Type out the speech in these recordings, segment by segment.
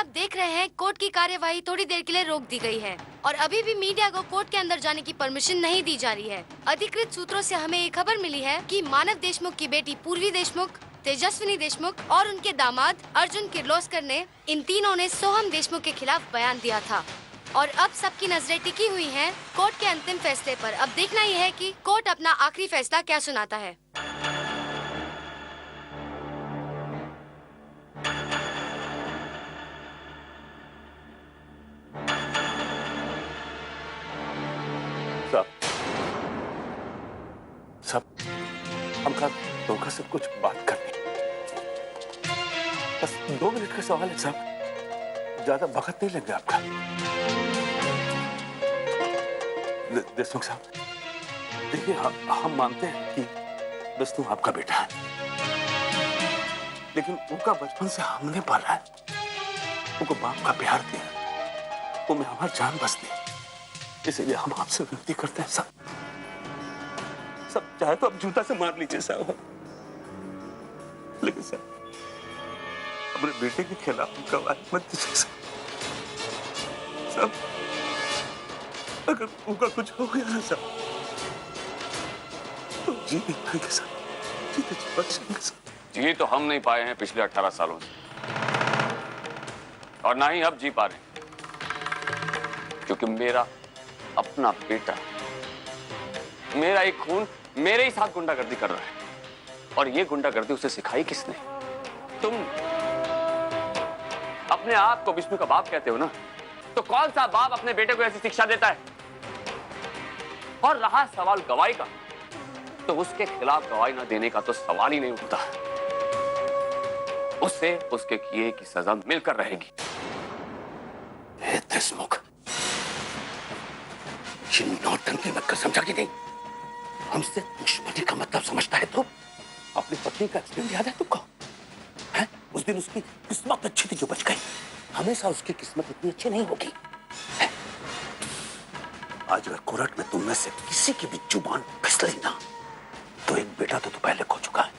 आप देख रहे हैं, कोर्ट की कार्यवाही थोड़ी देर के लिए रोक दी गई है और अभी भी मीडिया को कोर्ट के अंदर जाने की परमिशन नहीं दी जा रही है। अधिकृत सूत्रों से हमें ये खबर मिली है कि मानव देशमुख की बेटी पूर्वी देशमुख, तेजस्विनी देशमुख और उनके दामाद अर्जुन किर्लोस्कर ने इन तीनों ने सोहम देशमुख के खिलाफ बयान दिया था और अब सबकी नजरें टिकी हुई हैं कोर्ट के अंतिम फैसले पर। अब देखना ही है कि कोर्ट अपना आखिरी फैसला क्या सुनाता है। सब हमका धोखा से कुछ बात करनी, बस 2 मिनट का सवाल है साहब, ज्यादा वक्त नहीं लेंगे आपका। देशमुख साहब देखिए, हम मानते हैं कि विष्णु आपका बेटा है, लेकिन उनका बचपन से हमने पाला है, उनको बाप का प्यार दिया, वो में हमारी जान बसती है, इसीलिए हम आपसे विनती करते हैं साहब, सब चाहे तो आप जूता से मार लीजिए साहब, लेकिन साहब अपने बेटे के खिलाफ गवाही मत दीजिए साहब। अगर उनका कुछ हो गया ना साहब तो जी नहीं पाएंगे साहब, जी नहीं बचेंगे साहब। जी तो हम नहीं पाए हैं पिछले 18 सालों से, और ना ही अब जी पा रहे हैं, क्योंकि मेरा अपना बेटा, मेरा एक खून मेरे ही साथ गुंडागर्दी कर रहा है, और ये गुंडागर्दी उसे सिखाई किसने? तुम अपने आप को विष्णु का बाप कहते हो ना, तो कौन सा बाप अपने बेटे को ऐसी शिक्षा देता है? और रहा सवाल गवाही का, तो उसके खिलाफ गवाही ना देने का तो सवाल ही नहीं उठता, उससे उसके किए की सजा मिलकर रहेगी। देशमुख, ये नौटंकी मत कर, समझा कि नहीं? हमसे दुश्मनी का मतलब समझता है तो? अपनी पत्नी का एक्सीडेंट याद है तुमको? हैं? उस दिन उसकी किस्मत अच्छी थी जो बच गई, हमेशा उसकी किस्मत इतनी अच्छी नहीं होगी। आज अगर कोर्ट में तुम में से किसी की भी जुबान फिसली ना, तो एक बेटा तो तू पहले खो चुका है,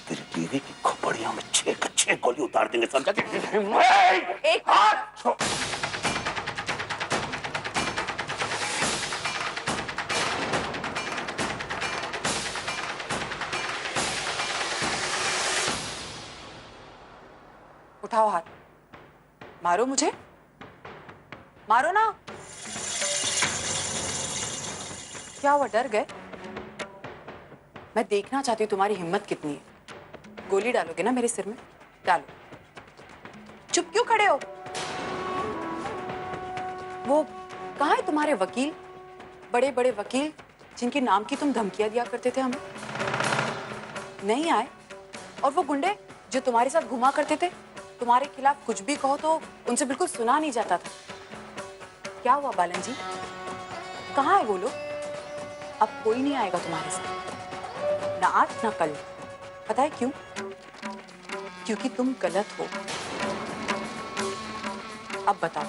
तेरी बीवी की खोपड़ियों में 6 गोली उतार देंगे, समझा? एक हाथ उठाओ, हाथ मारो, मुझे मारो ना। क्या हुआ, डर गए? मैं देखना चाहती हूँ तुम्हारी हिम्मत कितनी है। गोली डालोगे ना मेरे सिर में? डालो। चुप क्यों खड़े हो? वो कहाँ है तुम्हारे वकील, बड़े बड़े वकील जिनके नाम की तुम धमकियां दिया करते थे हमें? नहीं आए? और वो गुंडे जो तुम्हारे साथ घुमा करते थे, तुम्हारे खिलाफ कुछ भी कहो तो उनसे बिल्कुल सुना नहीं जाता था। क्या हुआ बालन जी, कहाँ है वो लोग? अब कोई नहीं आएगा तुम्हारे साथ, ना आज ना कल। पता है क्यों? क्योंकि तुम गलत हो। अब बताओ,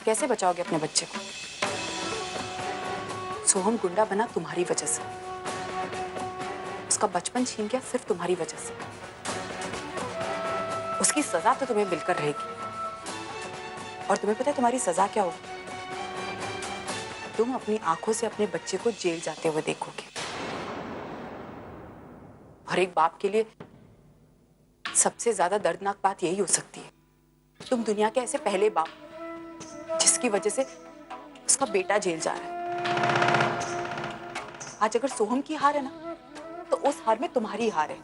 कैसे बचाओगे अपने बच्चे को? सोहम गुंडा बना तुम्हारी वजह से, उसका बचपन छीन गया सिर्फ तुम्हारी वजह से। उसकी सजा तो तुम्हें मिलकर रहेगी, और तुम्हें पता है तुम्हारी सजा क्या होगी? तुम अपनी आंखों से अपने बच्चे को जेल जाते हुए देखोगे। और एक बाप के लिए सबसे ज्यादा दर्दनाक बात यही हो सकती है, तुम दुनिया के ऐसे पहले बाप जिसकी वजह से उसका बेटा जेल जा रहा है। आज अगर सोहम की हार है ना, तो उस हार में तुम्हारी हार है।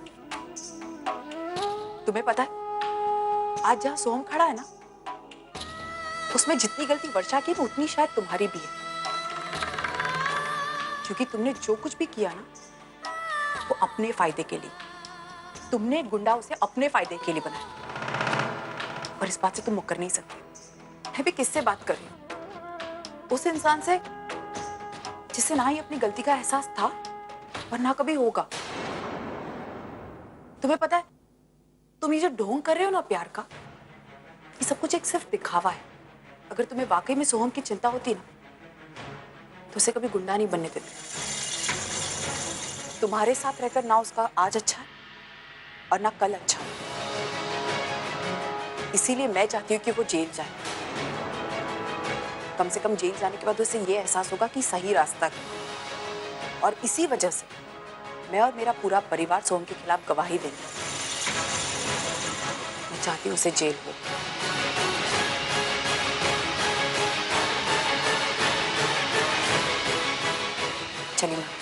तुम्हें पता है आज जहां सोहम खड़ा है ना, उसमें जितनी गलती वर्षा की, उतनी शायद तुम्हारी भी है, क्योंकि तुमने जो कुछ भी किया ना, वो अपने फायदे के लिए। तुमने गुंडा उसे अपने फायदे के लिए बनाया, और इस बात से तुम मुकर नहीं सकते। मैं भी किससे बात कर रही हूँ? उस इंसान से जिसे ना ही अपनी गलती का एहसास था और ना कभी होगा। तुम्हें पता है, तुम ये जो ढोंग कर रहे हो ना प्यार का, ये सब कुछ एक सिर्फ दिखावा है। अगर तुम्हें वाकई में सोहम की चिंता होती ना, तो उसे कभी गुंडा नहीं बनने देते। तुम्हारे साथ रहकर ना उसका आज अच्छा है और ना कल अच्छा है। इसीलिए मैं चाहती हूँ कि वो जेल जाए। कम से कम जेल जाने के बाद उसे ये एहसास होगा कि सही रास्ता है। और इसी वजह से मैं और मेरा पूरा परिवार सोहम के खिलाफ गवाही देंगे। मैं चाहती हूँ उसे जेल हो। चलिए मैम।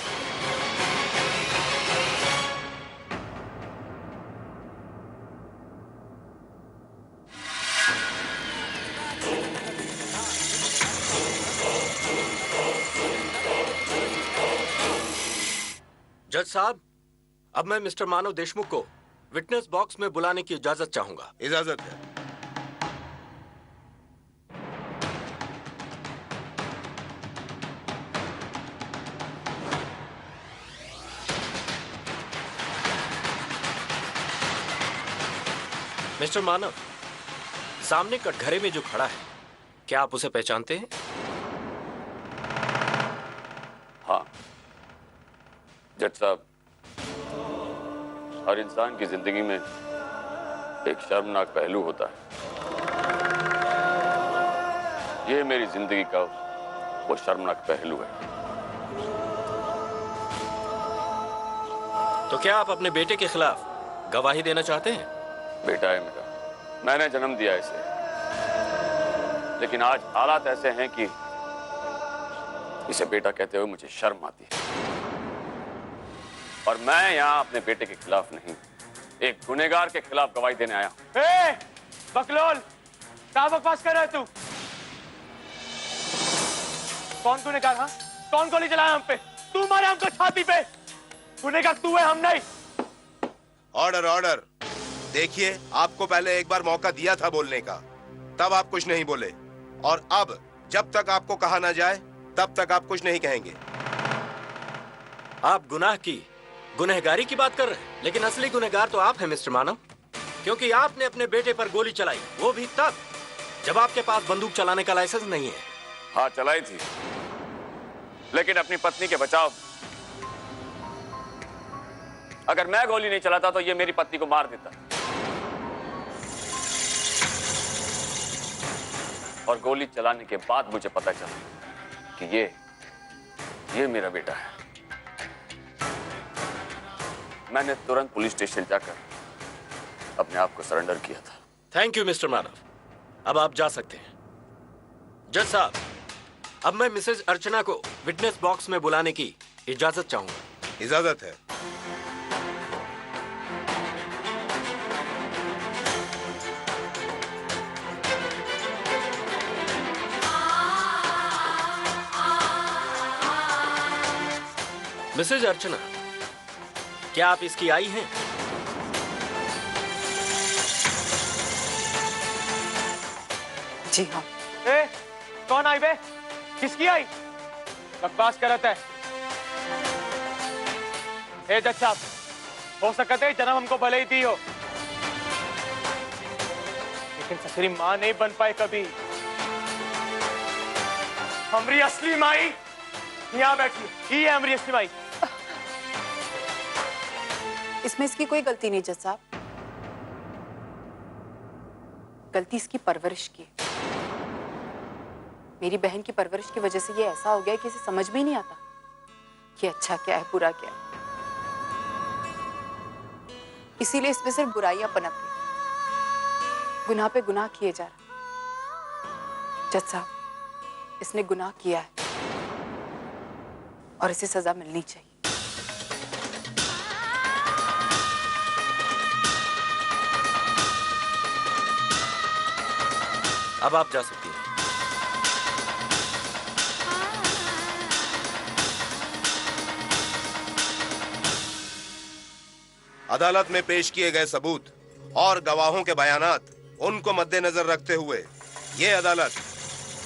जज साहब, अब मैं मिस्टर मानव देशमुख को विटनेस बॉक्स में बुलाने की इजाजत चाहूंगा। इजाजत है। मिस्टर मानव, सामने कटघरे में जो खड़ा है, क्या आप उसे पहचानते हैं? हाँ जज साहब, हर इंसान की जिंदगी में एक शर्मनाक पहलू होता है। ये मेरी जिंदगी का वो शर्मनाक पहलू है। तो क्या आप अपने बेटे के खिलाफ गवाही देना चाहते हैं? बेटा है मेरा, मैंने जन्म दिया इसे, लेकिन आज हालात ऐसे हैं कि इसे बेटा कहते हुए मुझे शर्म आती है। और मैं यहां अपने बेटे के खिलाफ नहीं, एक गुनहगार के खिलाफ गवाही देने आया हूं। बकलोल, क्या बकवास कर रहा है तू? कौन गुनहगार? हाँ, कौन गोली चलाया हम पे? तू मारे हमको छाती पे। गुनहगार तू है, हम नहीं। Order order. देखिए, आपको पहले एक बार मौका दिया था बोलने का, तब आप कुछ नहीं बोले, और अब जब तक आपको कहा ना जाए तब तक आप कुछ नहीं कहेंगे। आप गुनाह की गुनहगारी की बात कर रहे हैं, लेकिन असली गुनहगार तो आप हैं मिस्टर मानव, क्योंकि आपने अपने बेटे पर गोली चलाई, वो भी तब जब आपके पास बंदूक चलाने का लाइसेंस नहीं है। हाँ चलाई थी, लेकिन अपनी पत्नी के बचाव। अगर मैं गोली नहीं चलाता तो ये मेरी पत्नी को मार देता, और गोली चलाने के बाद मुझे पता चला कि ये मेरा बेटा है। मैंने तुरंत पुलिस स्टेशन जाकर अपने आप को सरेंडर किया था। थैंक यू मिस्टर मानव, अब आप जा सकते हैं। जज साहब, अब मैं मिसेज अर्चना को विटनेस बॉक्स में बुलाने की इजाजत चाहूंगा। इजाजत है। मिसेज अर्चना, क्या आप इसकी आई हैं? जी हाँ। कौन आई बे? किसकी आई? बकवास करत है। जज साहब, हो सकता है जन्म हमको भले ही दी हो, लेकिन ससुरी माँ नहीं बन पाए कभी। हमारी असली माई यहाँ बैठी, ये है हमारी असली माई। इसमें इसकी कोई गलती नहीं जज साहब, गलती इसकी परवरिश की। मेरी बहन की परवरिश की वजह से ये ऐसा हो गया कि इसे समझ में ही नहीं आता कि अच्छा क्या है, बुरा क्या है। इसीलिए इसमें सिर्फ बुराइयां पनप रही, गुनाह पे गुनाह किए जा रहे। जज साहब, इसने गुनाह किया है और इसे सजा मिलनी चाहिए। अब आप जा सकती हैं। अदालत में पेश किए गए सबूत और गवाहों के बयानात उनको मद्देनजर रखते हुए ये अदालत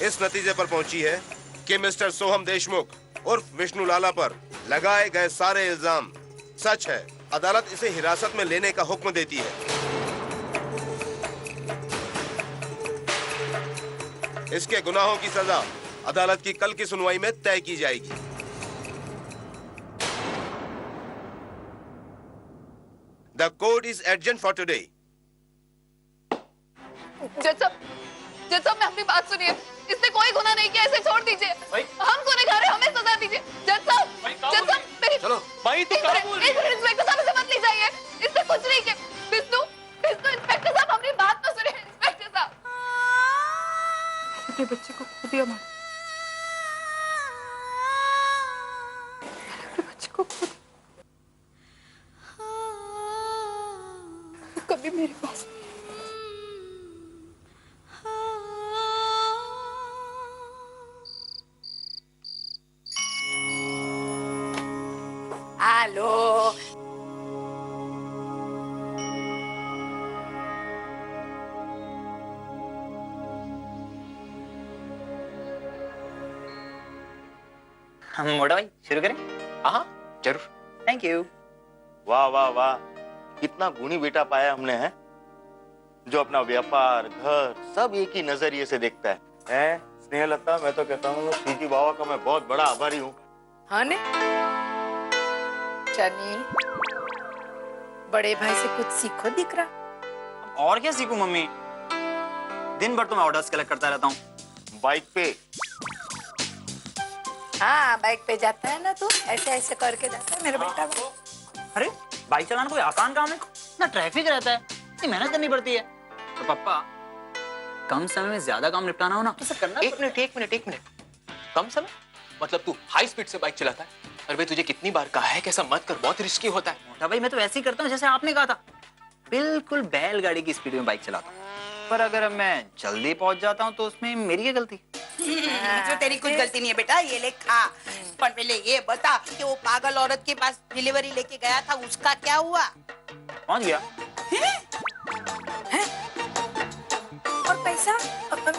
इस नतीजे पर पहुंची है कि मिस्टर सोहम देशमुख उर्फ विष्णु लाला पर लगाए गए सारे इल्जाम सच है। अदालत इसे हिरासत में लेने का हुक्म देती है। इसके गुनाहों की सजा अदालत की कल की सुनवाई में तय की जाएगी। The court is adjourned for today. जज साहब मैं अपनी बात सुनिए, इसने कोई गुनाह नहीं किया, इसे छोड़ दीजिए। हम गुनहगार हैं, हमें सजा दीजिए। जज साहब मेरी चलो भाई तू क्या बोल रही है? इंस्पेक्टर साहब इसे मत ले जाइए, इसने कुछ नहीं किया। विष्णु इंस्पेक्टर साहब हमारी बात तो सुनिए। इंस्पेक्टर साहब अपने बच्चे को खो दिया माँ, अपने बच्चे को खो दिया। कभी मेरे पास हेलो हम मोटा भाई शुरू करें? हाँ जरूर। Thank you. वाह वाह वाह, कितना गुणी बेटा पाया हमने, है जो अपना व्यापार घर सब एक ही नजरिए से देखता है? स्नेहलता, मैं तो कहता हूँ सीधी बाबा का मैं बहुत बड़ा आभारी हूँ। हाँ ने चनी, बड़े भाई से कुछ सीखो दिख रहा। और क्या सीखूं मम्मी, दिन भर तो मैं ऑर्डर्स कलेक्ट करता रहता हूँ। बाइक पे? हाँ बाइक पे जाता है ना तू, ऐसे ऐसे करके जाता है मेरा बेटा। अरे बाइक चलाना कोई आसान काम है? ना ट्रैफिक रहता है, इतनी मेहनत करनी पड़ती है। तो पापा कम समय में ज्यादा काम निपटाना हो ना तो सब करना। एक मिनट, कम समय मतलब तू हाई स्पीड से बाइक चलाता है? अरे भाई तुझे कितनी बार कहा है कि ऐसा मत कर, बहुत रिस्की होता है। मोटा भाई मैं तो ऐसे ही करता हूँ जैसे आपने कहा था, बिल्कुल बैलगाड़ी की स्पीड में बाइक चलाता हूँ। पर अगर मैं जल्दी पहुंच जाता हूँ तो उसमें मेरी क्या गलती? जो तेरी कुछ गलती नहीं है बेटा, ये ले खा। पर पहले ये बता कि वो पागल औरत के पास डिलीवरी लेके गया था, उसका क्या हुआ? पहुंच गया। और पैसा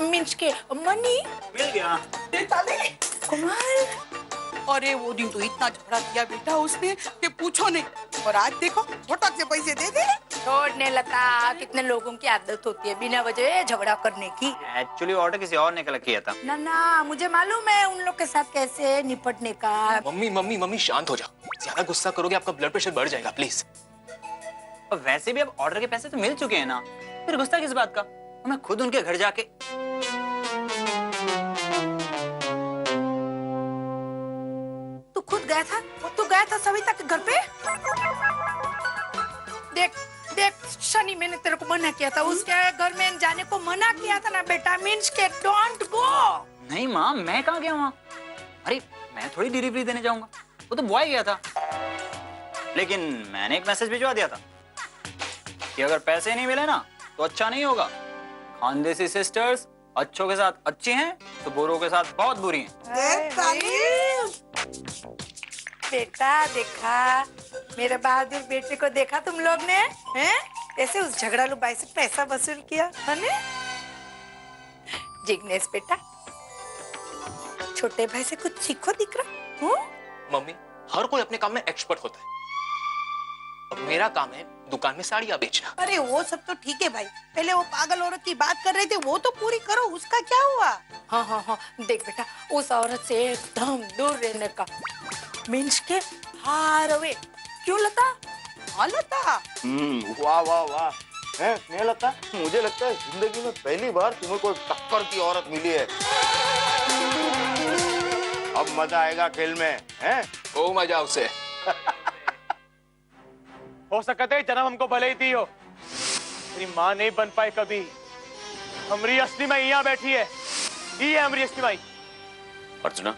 मीन्स के मनी मिल गया। कमाल। अरे वो दिन तो इतना झगड़ा किया बेटा उसने कि पूछो नहीं, और आज देखो फटक से पैसे दे दे। छोड़ने लता, कितने लोगों की आदत होती है बिना वजह झगड़ा करने की। एक्चुअली ऑर्डर किसी और ने कलेक्ट किया था। ना मुझे मालूम है उन लोग के साथ कैसे निपटने का। मम्मी शांत हो जाओ, ज्यादा गुस्सा करोगे आपका ब्लड प्रेशर बढ़ जाएगा, प्लीज। और वैसे भी अब ऑर्डर के पैसे तो मिल चुके हैं ना, फिर गुस्सा किस बात का? मैं खुद उनके घर जाके खुद गया था? तू गया था सविता के घर पे? देख शनि, मैंने तेरे को मना किया था, उसके घर में जाने को मना किया था ना बेटा। मीन्स के डोंट गो। नहीं माँ, मैं कहाँ गया वहाँ? अरे मैं थोड़ी डिलीवरी देने जाऊंगा, वो तो बॉय गया था। लेकिन मैंने एक मैसेज भिजवा दिया था कि अगर पैसे नहीं मिले ना तो अच्छा नहीं होगा। खानदेसी सिस्टर्स अच्छों के साथ अच्छी हैं तो बुरों के साथ बहुत बुरी हैं। बेटा देखा, मेरे बहादुर बेटे को देखा तुम लोग ने, हैं? कैसे उस झगड़ालू बाई से पैसा वसूल किया है ने? जिग्नेश बेटा, छोटे भाई से कुछ सीखो दिख रहा हूँ। मम्मी हर कोई अपने काम में एक्सपर्ट होता है, अब मेरा काम है दुकान में साड़ियाँ बेचना। अरे वो सब तो ठीक है भाई, पहले वो पागल औरत की बात कर रहे थे वो तो पूरी करो, उसका क्या हुआ? हाँ देख बेटा, उस औरत से एकदम दूर रहने का। मीन्स के फार अवे। क्यों लता? हाँ लता। वाह वाह वाह, है स्नेहलता, मुझे लगता है जिंदगी में पहली बार तुम्हें कोई टक्कर की औरत मिली है। अब मजा आएगा खेल में, है? ओ मजा उसे। हो सकता है जन्म हमको भले ही दी हो, तेरी माँ नहीं बन पाए कभी। हमारी असली माँ यहाँ बैठी है, ये है हमारी असली माँ। अर्चना,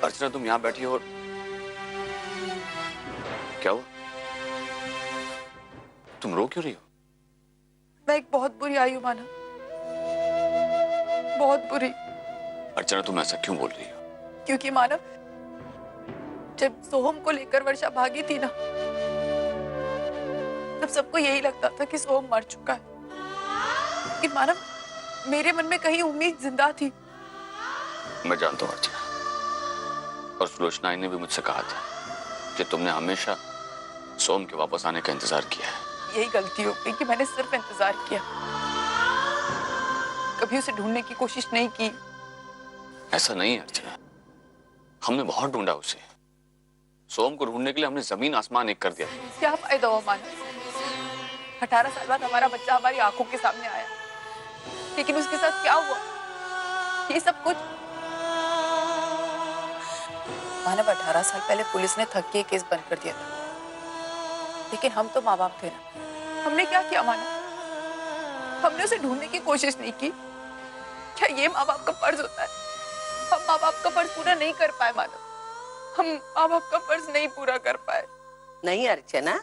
अर्चना तुम यहाँ बैठी हो और क्या हुआ? तुम रो क्यों रही हो? मैं एक बहुत बुरी आयु माना, बहुत बुरी। अर्चना तुम ऐसा क्यों बोल रही हो? क्योंकि मानव, जब सोहम को लेकर वर्षा भागी थी ना, तब सबको यही लगता था कि सोहम मर चुका है। लेकिन मानव, मेरे मन में कहीं उम्मीद जिंदा थी। मैं जानता हूँ अर्चना, और सुलोचना ने भी मुझसे कहा था कि तुमने हमेशा सोम के वापस आने का इंतजार किया है। यही गलती हो गई कि मैंने सिर्फ इंतजार किया, कभी उसे ढूंढने की कोशिश नहीं की। ऐसा नहीं है अर्चना, हमने बहुत ढूंढा उसे। सोम को ढूंढने के लिए हमने जमीन आसमान एक कर दिया। क्या फायदा हुआ मानव? 18 साल बाद हमारा बच्चा हमारी आंखों के सामने आया, लेकिन उसके साथ क्या हुआ, ये सब कुछ मानव 18 साल पहले पुलिस ने थक के केस बंद कर दिया था, लेकिन हम तो माँ बाप थे ना, हमने क्या किया मानव? हमने उसे ढूंढने की कोशिश नहीं की। क्या ये माँ बाप का फर्ज होता है? हम माँ बाप का फर्ज पूरा नहीं कर पाए मानव, हम माँ बाप का फर्ज नहीं पूरा कर पाए। नहीं अर्चना,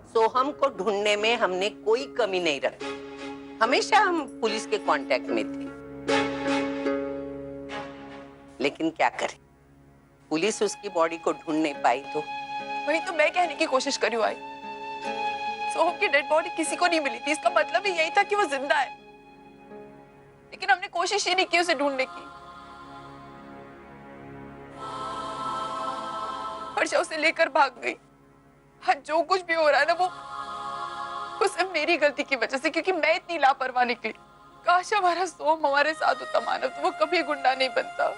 सोहम को ढूंढने में हमने कोई कमी नहीं रखी, हमेशा हम पुलिस के कांटेक्ट में थे, लेकिन क्या करें, पुलिस उसकी बॉडी को ढूंढ नहीं पाई। तो वही तो मैं कहने की कोशिश कर रही हूँ। आई सोहम की डेड बॉडी किसी को नहीं मिली थी, इसका मतलब ही यही था कि वो जिंदा है, लेकिन हमने कोशिश ही नहीं की उसे ढूंढने की। वर्षा उसे लेकर भाग गई। आज जो कुछ भी हो रहा है ना, वो सब मेरी गलती की वजह से, क्योंकि मैं इतनी लापरवाह निकली। काश हमारा सोहम हमारे साथ होता मानव, तो वो कभी गुंडा नहीं बनता,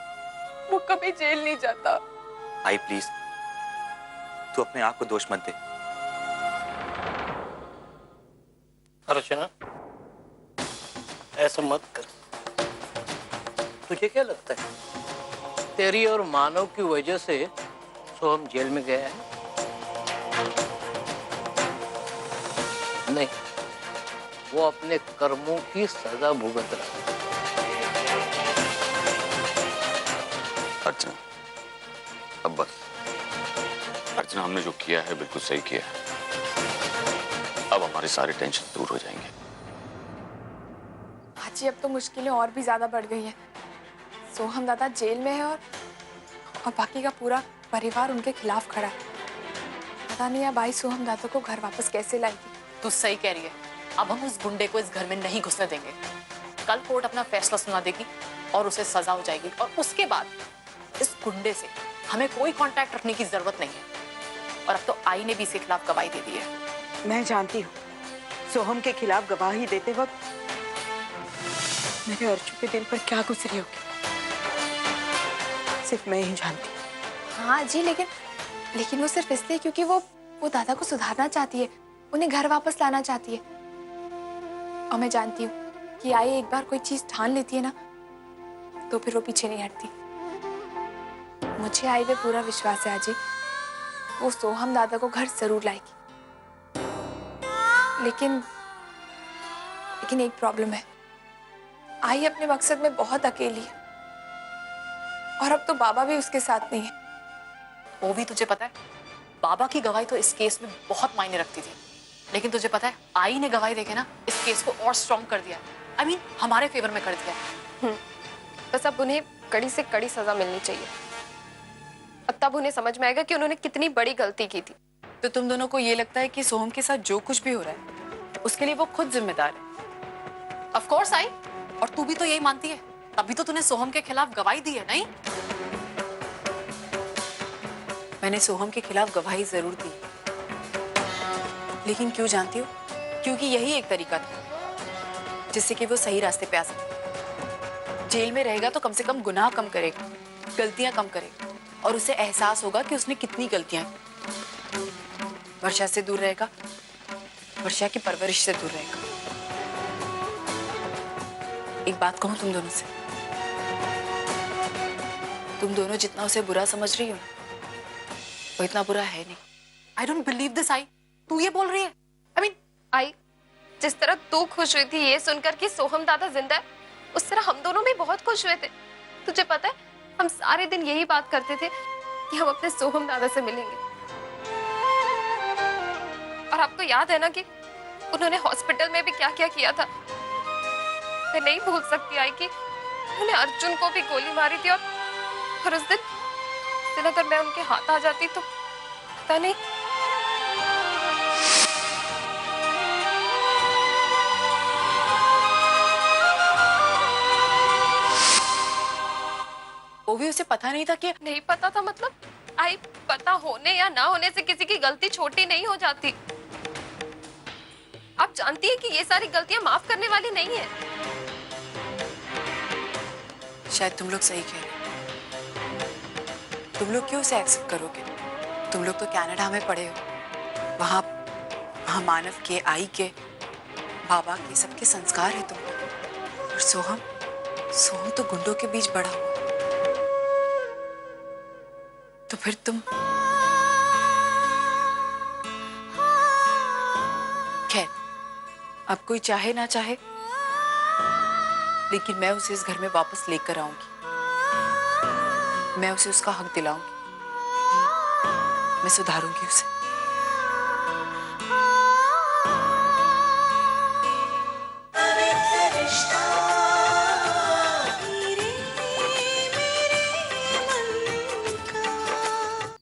वो कभी जेल नहीं जाता। आई प्लीज, तू अपने आप को दोष मत दे। अर्चना, ऐसा मत कर। तुझे क्या लगता है तेरी और मानव की वजह से सोहम जेल में गया है? नहीं, वो अपने कर्मों की सजा भुगत रहा है। अर्चना, अब बस। अर्चना, हमने जो किया है बिल्कुल सही किया है। अब हमारे सारे टेंशन दूर हो जाएंगे। जी अब तो मुश्किलें और भी ज्यादा बढ़ गई हैं। सोहम दादा जेल में है और बाकी का पूरा परिवार उनके खिलाफ खड़ा है। पता नहीं अब आई सोहम दादा को घर वापस कैसे लाएगी। तू सही कह रही है, अब हम उस गुंडे को इस घर में नहीं घुसने देंगे। कल कोर्ट अपना फैसला सुना देगी और उसे सजा हो जाएगी, और उसके बाद इस गुंडे से हमें कोई कांटेक्ट रखने की जरूरत नहीं है। और अब तो आई ने भी इसके खिलाफ गवाही दे दी है। मैं जानती हूँ सोहम के खिलाफ गवाही देते वक्त मेरे अर्जू के दिल पर क्या गुजरी होगी, सिर्फ मैं ही जानती हूँ। हाँ जी, लेकिन वो सिर्फ इसलिए क्योंकि वो दादा को सुधारना चाहती है, उन्हें घर वापस लाना चाहती है। और मैं जानती हूँ कि आई एक बार कोई चीज ठान लेती है ना, तो फिर वो पीछे नहीं हटती। मुझे आई पे पूरा विश्वास है आजी, वो सोहम दादा को घर जरूर लाएगी। लेकिन एक प्रॉब्लम है, आई अपने मकसद में बहुत अकेली है, और अब तो बाबा भी उसके साथ नहीं है। वो भी तुझे पता है, बाबा की गवाही तो इस केस में बहुत मायने रखती थी, लेकिन तुझे पता है आई ने गवाही देके ना इस केस को और स्ट्रॉन्ग कर दिया। I mean, हमारे फेवर में कर दिया। बस अब उन्हें कड़ी से कड़ी सजा मिलनी चाहिए। अब तब उन्हें समझ में आएगा कि उन्होंने कितनी बड़ी गलती की थी। तो तुम दोनों को ये लगता है कि सोहम के साथ जो कुछ भी हो रहा है उसके लिए वो खुद जिम्मेदार है? ऑफ कोर्स आई, और तू भी तो यही मानती है, तभी तो तूने सोहम के खिलाफ गवाही दी है। नहीं, मैंने सोहम के खिलाफ गवाही जरूर दी, लेकिन क्यों जानती हो? क्योंकि यही एक तरीका था जिससे कि वो सही रास्ते पे आ सके। जेल में रहेगा तो कम से कम गुनाह कम करेगा, गलतियां कम करेगा, और उसे एहसास होगा कि उसने कितनी गलतियां की। वर्षा से दूर रहेगा, वर्षा की परवरिश से दूर रहेगा। एक बात कहूं तुम दोनों से, तुम दोनों जितना उसे बुरा समझ रही हो वो इतना बुरा है नहीं। I don't believe this I, तू ये बोल रही है? I mean, आई, जिस तरह तू खुश हुई थी ये सुनकर कि सोहम दादा जिंदा है, उस तरह हम दोनों भी बहुत खुश हुए थे। तुझे पता है, हम सारे दिन यही बात करते थे कि हम अपने सोहम दादा से मिलेंगे। और आपको याद है ना कि उन्होंने हॉस्पिटल में भी क्या क्या किया था। मैं नहीं भूल सकती आई कि उन्होंने अर्जुन को भी गोली मारी थी, और उस दिन अगर मैं उनके हाथ आ जाती तो पता नहीं। वो भी उसे पता नहीं था कि नहीं पता था मतलब? आई, पता होने या ना होने से किसी की गलती छोटी नहीं हो जाती। आप जानती हैं कि ये सारी गलतियां माफ करने वाली नहीं है। शायद तुम लोग सही कह रहे हो। तुम लोग क्यों उसे एक्सेप्ट करोगे? तुम लोग तो कनाडा में पढ़े हो, वहां महामानव के, आई के, बाबा के, सबके संस्कार है तुम। और सोहम तो गुंडों के बीच बड़ा हुआ। तो फिर तुम खैर, अब कोई चाहे ना चाहे, लेकिन मैं उसे इस घर में वापस लेकर आऊंगी। मैं उसे उसका हक दिलाऊंगी। मैं सुधारूंगी उसे।